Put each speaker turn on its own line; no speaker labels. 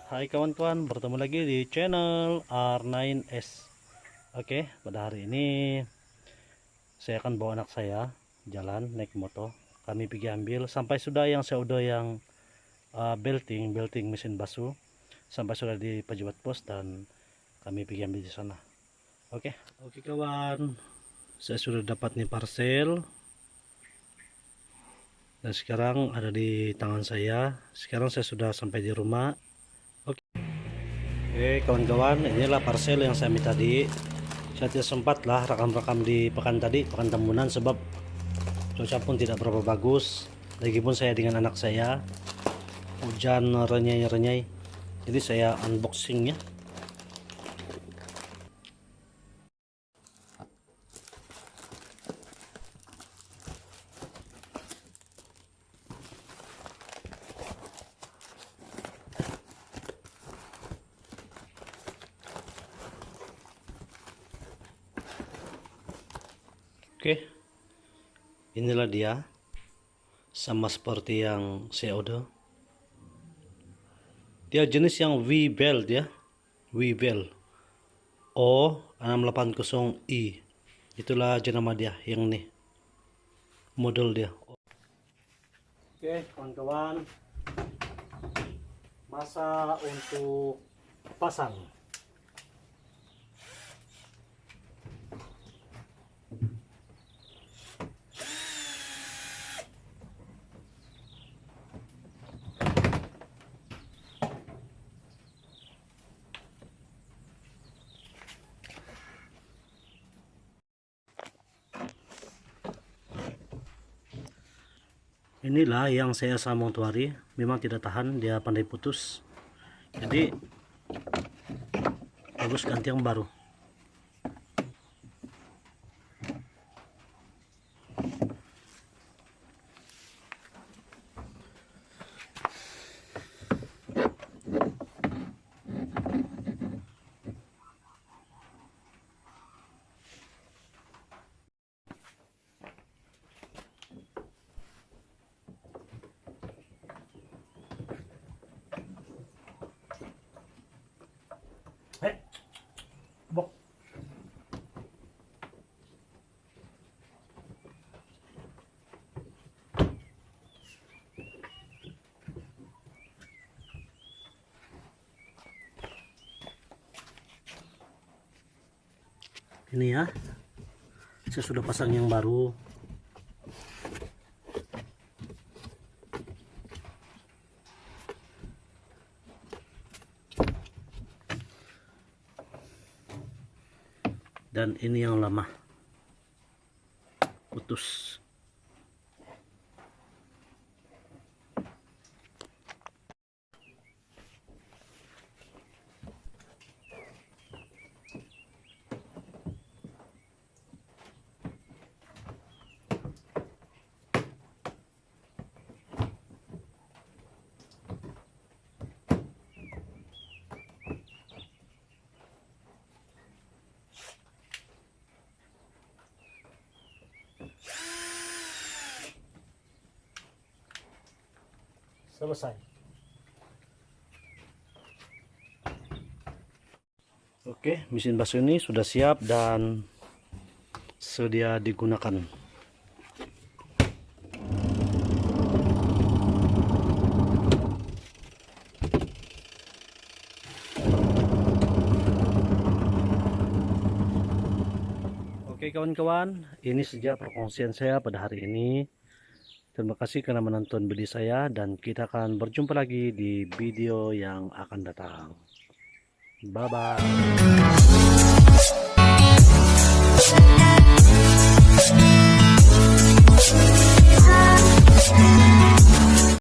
Hai kawan-kawan, bertemu lagi di channel R9S. Oke, pada hari ini saya akan bawa anak saya jalan naik motor. Kami pergi ambil sampai sudah yang belting mesin basuh, sampai sudah di pejabat pos dan kami pergi ambil di sana. Oke kawan, saya sudah dapat nih parcel dan sekarang ada di tangan saya. Sekarang saya sudah sampai di rumah. Oke kawan-kawan, inilah parcel yang saya minta tadi. Saya tidak sempat lah rekam-rekam di pekan Tambunan, sebab cuaca pun tidak berapa bagus. Lagipun saya dengan anak saya, hujan renyai-renyai. Jadi saya unboxingnya. Oke, inilah dia, sama seperti yang saya order. Dia jenis yang V-Belt ya, V-Belt O680i. Itulah jenama dia, yang nih model dia. Oke kawan-kawan, masa untuk pasang. Inilah yang saya sambung tuh hari, memang tidak tahan, dia pandai putus. Jadi bagus ganti yang baru. Bok. Ini ya, saya sudah pasang yang baru. Dan ini yang lama, putus. Selesai. Oke, mesin basuh ini sudah siap dan sedia digunakan. Oke kawan-kawan, ini saja perkongsian saya pada hari ini. Terima kasih karena menonton video saya, dan kita akan berjumpa lagi di video yang akan datang. Bye bye.